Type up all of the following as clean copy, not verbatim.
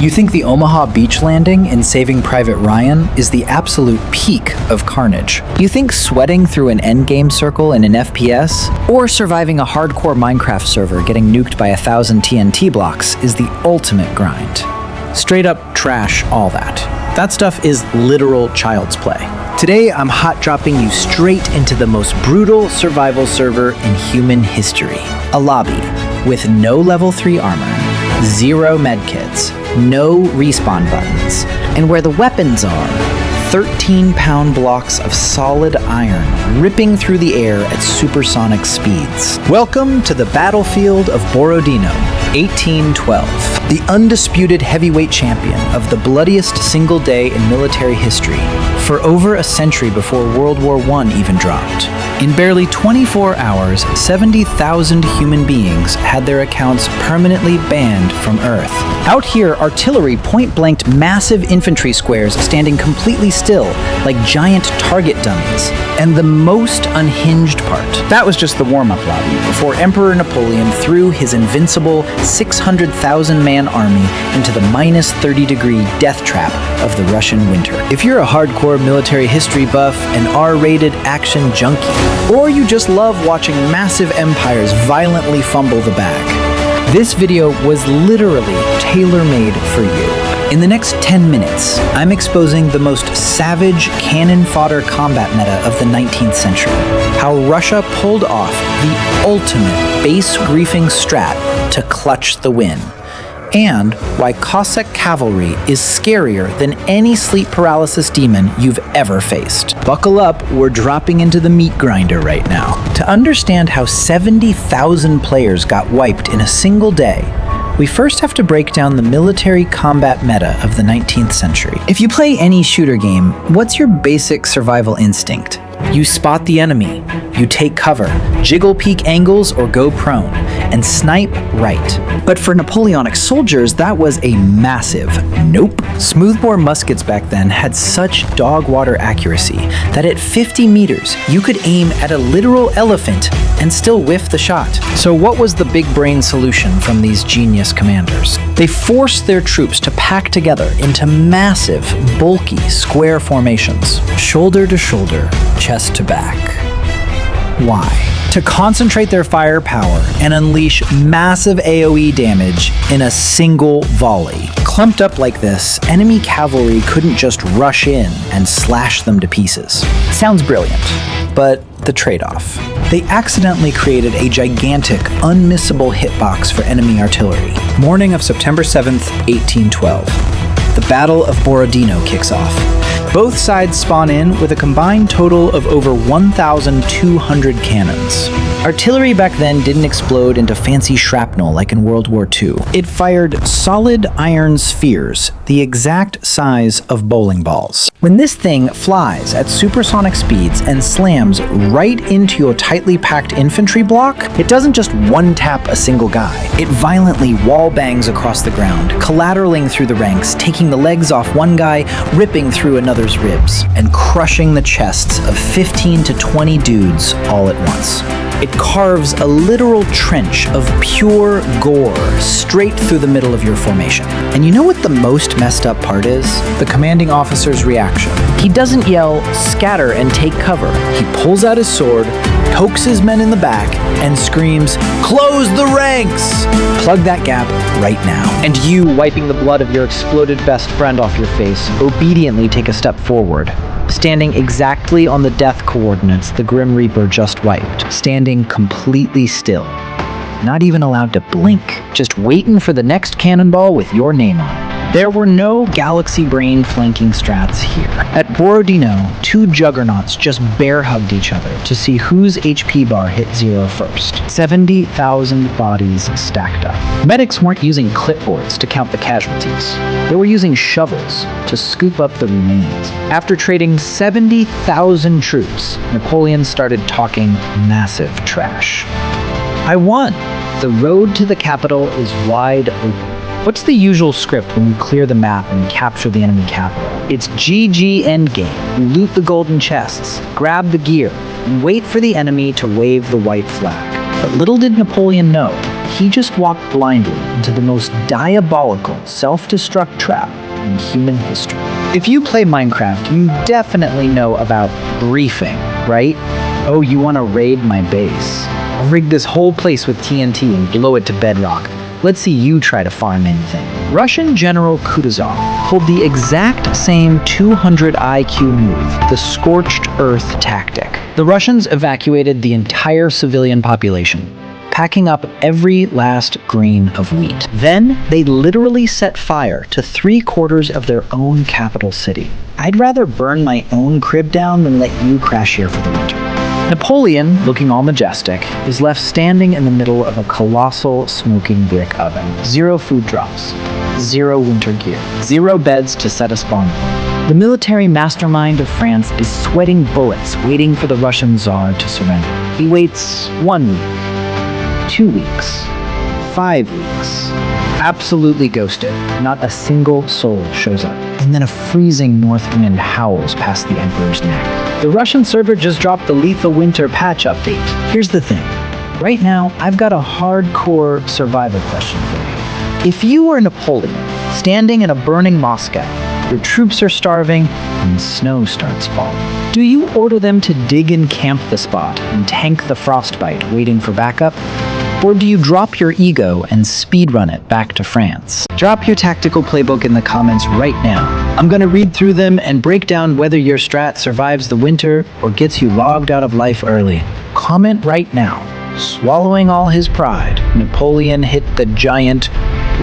You think the Omaha beach landing in Saving Private Ryan is the absolute peak of carnage. You think sweating through an endgame circle in an FPS, or surviving a hardcore Minecraft server getting nuked by 1,000 TNT blocks is the ultimate grind. Straight up trash all that. That stuff is literal child's play. Today, I'm hot dropping you straight into the most brutal survival server in human history. A lobby with no level 3 armor, 0 medkits, no respawn buttons, and where the weapons are 13-pound blocks of solid iron ripping through the air at supersonic speeds. Welcome to the battlefield of Borodino, 1812. The undisputed heavyweight champion of the bloodiest single day in military history for over a century before World War I even dropped. In barely 24 hours, 70,000 human beings had their accounts permanently banned from Earth. Out here, artillery point-blanked massive infantry squares standing completely still, like giant target dummies. And the most unhinged part, that was just the warm-up lobby, before Emperor Napoleon threw his invincible 600,000-man army into the minus 30-degree death trap of the Russian winter. If you're a hardcore military history buff, an R-rated action junkie, or you just love watching massive empires violently fumble the bag, this video was literally tailor-made for you. In the next 10 minutes, I'm exposing the most savage cannon fodder combat meta of the 19th century. How Russia pulled off the ultimate base-griefing strat to clutch the win. And why Cossack cavalry is scarier than any sleep paralysis demon you've ever faced. Buckle up, we're dropping into the meat grinder right now. To understand how 70,000 players got wiped in a single day, we first have to break down the military combat meta of the 19th century. If you play any shooter game, what's your basic survival instinct? You spot the enemy, you take cover, jiggle peek angles or go prone, and snipe right. But for Napoleonic soldiers, that was a massive nope. Smoothbore muskets back then had such dog water accuracy that at 50 meters, you could aim at a literal elephant and still whiff the shot. So what was the big brain solution from these genius commanders? They forced their troops to pack together into massive, bulky, square formations, shoulder to shoulder, chest to back. Why? To concentrate their firepower and unleash massive AoE damage in a single volley. Clumped up like this, enemy cavalry couldn't just rush in and slash them to pieces. Sounds brilliant, but the trade-off. They accidentally created a gigantic, unmissable hitbox for enemy artillery. Morning of September 7th, 1812. The Battle of Borodino kicks off. Both sides spawn in with a combined total of over 1,200 cannons. Artillery back then didn't explode into fancy shrapnel like in World War II. It fired solid iron spheres, the exact size of bowling balls. When this thing flies at supersonic speeds and slams right into your tightly packed infantry block, it doesn't just one-tap a single guy. It violently wall bangs across the ground, collateraling through the ranks, taking the legs off one guy, ripping through another's ribs, and crushing the chests of 15 to 20 dudes all at once. It carves a literal trench of pure gore straight through the middle of your formation. And you know what the most messed up part is? The commanding officer's reaction. He doesn't yell, scatter and take cover. He pulls out his sword, pokes his men in the back, and screams, close the ranks! Plug that gap right now. And you, wiping the blood of your exploded best friend off your face, obediently take a step forward, standing exactly on the death coordinates the Grim Reaper just wiped, standing completely still, not even allowed to blink, just waiting for the next cannonball with your name on it. There were no galaxy brain flanking strats here. At Borodino, two juggernauts just bear-hugged each other to see whose HP bar hit 0 first. 70,000 bodies stacked up. Medics weren't using clipboards to count the casualties. They were using shovels to scoop up the remains. After trading 70,000 troops, Napoleon started talking massive trash. I won! The road to the capital is wide open. What's the usual script when you clear the map and capture the enemy capital? It's GG endgame. You loot the golden chests, grab the gear, and wait for the enemy to wave the white flag. But little did Napoleon know, he just walked blindly into the most diabolical self-destruct trap in human history. If you play Minecraft, you definitely know about griefing, right? Oh, you want to raid my base. I'll rig this whole place with TNT and blow it to bedrock. Let's see you try to farm anything. Russian General Kutuzov pulled the exact same 200 IQ move, the scorched earth tactic. The Russians evacuated the entire civilian population, packing up every last grain of wheat. Then they literally set fire to 3/4 of their own capital city. I'd rather burn my own crib down than let you crash here for the winter. Napoleon, looking all majestic, is left standing in the middle of a colossal smoking brick oven. 0 food drops, 0 winter gear, 0 beds to set a spawn point. The military mastermind of France is sweating bullets, waiting for the Russian Tsar to surrender. He waits 1 week, 2 weeks, 5 weeks. Absolutely ghosted. Not a single soul shows up. And then a freezing north wind howls past the Emperor's neck. The Russian server just dropped the lethal winter patch update. Here's the thing. Right now, I've got a hardcore survival question for you. If you were Napoleon, standing in a burning Moscow, your troops are starving, and snow starts falling, do you order them to dig and camp the spot and tank the frostbite, waiting for backup? Or do you drop your ego and speedrun it back to France? Drop your tactical playbook in the comments right now. I'm gonna read through them and break down whether your strat survives the winter or gets you logged out of life early. Comment right now. Swallowing all his pride, Napoleon hit the giant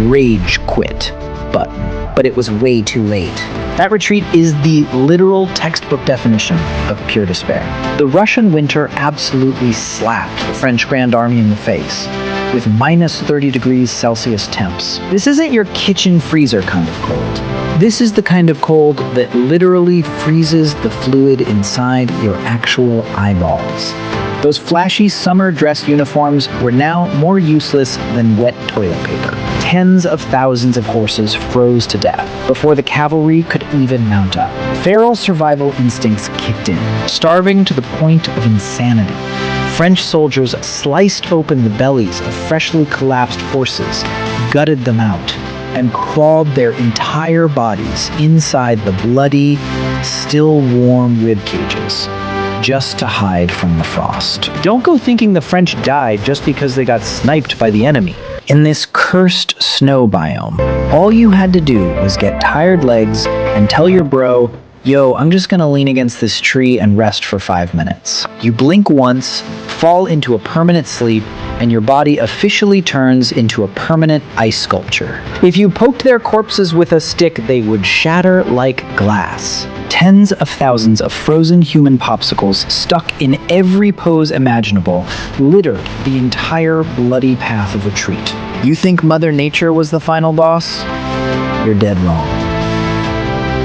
rage quit button, but it was way too late. That retreat is the literal textbook definition of pure despair. The Russian winter absolutely slapped the French Grand Army in the face with minus 30 degrees Celsius temps. This isn't your kitchen freezer kind of cold. This is the kind of cold that literally freezes the fluid inside your actual eyeballs. Those flashy summer dress uniforms were now more useless than wet toilet paper. Tens of thousands of horses froze to death before the cavalry could even mount up. Feral survival instincts kicked in, starving to the point of insanity. French soldiers sliced open the bellies of freshly collapsed horses, gutted them out, and crawled their entire bodies inside the bloody, still warm rib cages, just to hide from the frost. Don't go thinking the French died just because they got sniped by the enemy. In this cursed snow biome, all you had to do was get tired legs and tell your bro, yo, I'm just gonna lean against this tree and rest for 5 minutes. You blink once, fall into a permanent sleep, and your body officially turns into a permanent ice sculpture. If you poked their corpses with a stick, they would shatter like glass. Tens of thousands of frozen human popsicles stuck in every pose imaginable littered the entire bloody path of retreat. You think Mother Nature was the final boss? You're dead wrong.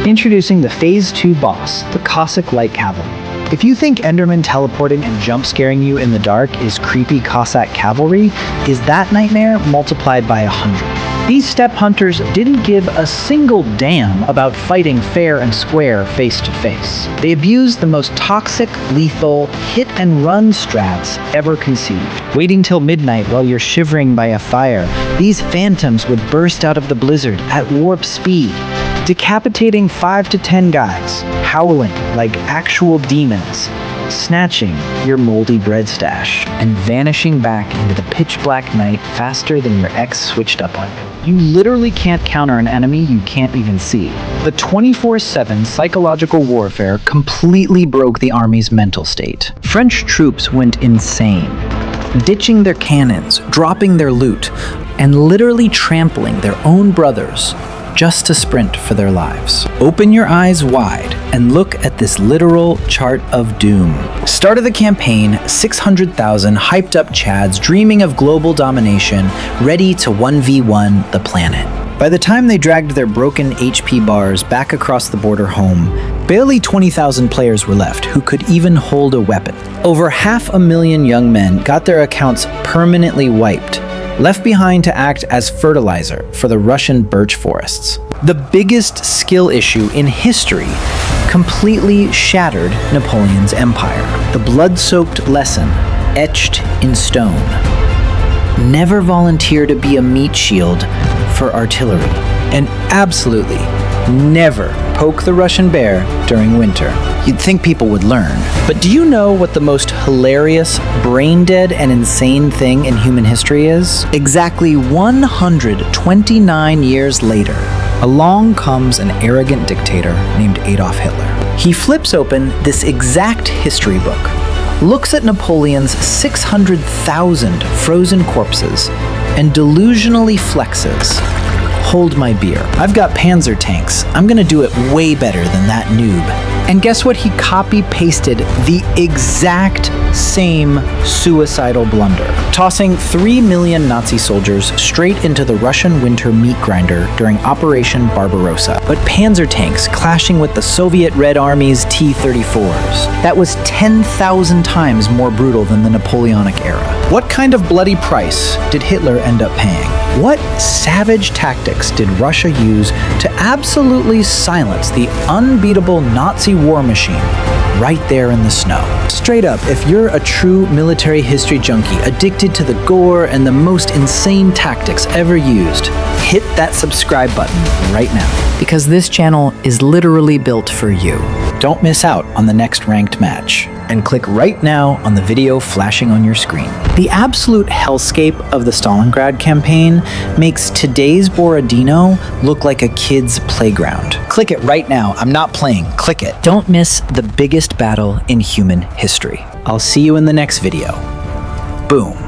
Introducing the Phase 2 boss, the Cossack light cavalry. If you think Enderman teleporting and jump scaring you in the dark is creepy Cossack cavalry, is that nightmare multiplied by 100. These steppe hunters didn't give a single damn about fighting fair and square face to face. They abused the most toxic, lethal, hit-and-run strats ever conceived. Waiting till midnight while you're shivering by a fire, these phantoms would burst out of the blizzard at warp speed, decapitating 5 to 10 guys, howling like actual demons, snatching your moldy bread stash, and vanishing back into the pitch-black night faster than your ex switched up on you. You literally can't counter an enemy you can't even see. The 24/7 psychological warfare completely broke the army's mental state. French troops went insane, ditching their cannons, dropping their loot, and literally trampling their own brothers just to sprint for their lives. Open your eyes wide and look at this literal chart of doom. Start of the campaign, 600,000 hyped up Chads dreaming of global domination, ready to 1v1 the planet. By the time they dragged their broken HP bars back across the border home, barely 20,000 players were left who could even hold a weapon. Over 500,000 young men got their accounts permanently wiped, left behind to act as fertilizer for the Russian birch forests. The biggest skill issue in history completely shattered Napoleon's empire. The blood-soaked lesson etched in stone. Never volunteer to be a meat shield for artillery. And absolutely never poke the Russian bear during winter. You'd think people would learn. But do you know what the most hilarious, brain-dead, and insane thing in human history is? Exactly 129 years later, along comes an arrogant dictator named Adolf Hitler. He flips open this exact history book, looks at Napoleon's 600,000 frozen corpses, and delusionally flexes. Hold my beer. I've got panzer tanks. I'm gonna do it way better than that noob. And guess what? He copy-pasted the exact same suicidal blunder, tossing 3 million Nazi soldiers straight into the Russian winter meat grinder during Operation Barbarossa. But panzer tanks clashing with the Soviet Red Army's T-34s. That was 10,000 times more brutal than the Napoleonic era. What kind of bloody price did Hitler end up paying? What savage tactics did Russia use to absolutely silence the unbeatable Nazi war machine right there in the snow? Straight up, if you're a true military history junkie addicted to the gore and the most insane tactics ever used, hit that subscribe button right now. Because this channel is literally built for you. Don't miss out on the next ranked match. And click right now on the video flashing on your screen. The absolute hellscape of the Stalingrad campaign makes today's Borodino look like a kid's playground. Click it right now. I'm not playing. Click it. Don't miss the biggest battle in human history. I'll see you in the next video. Boom.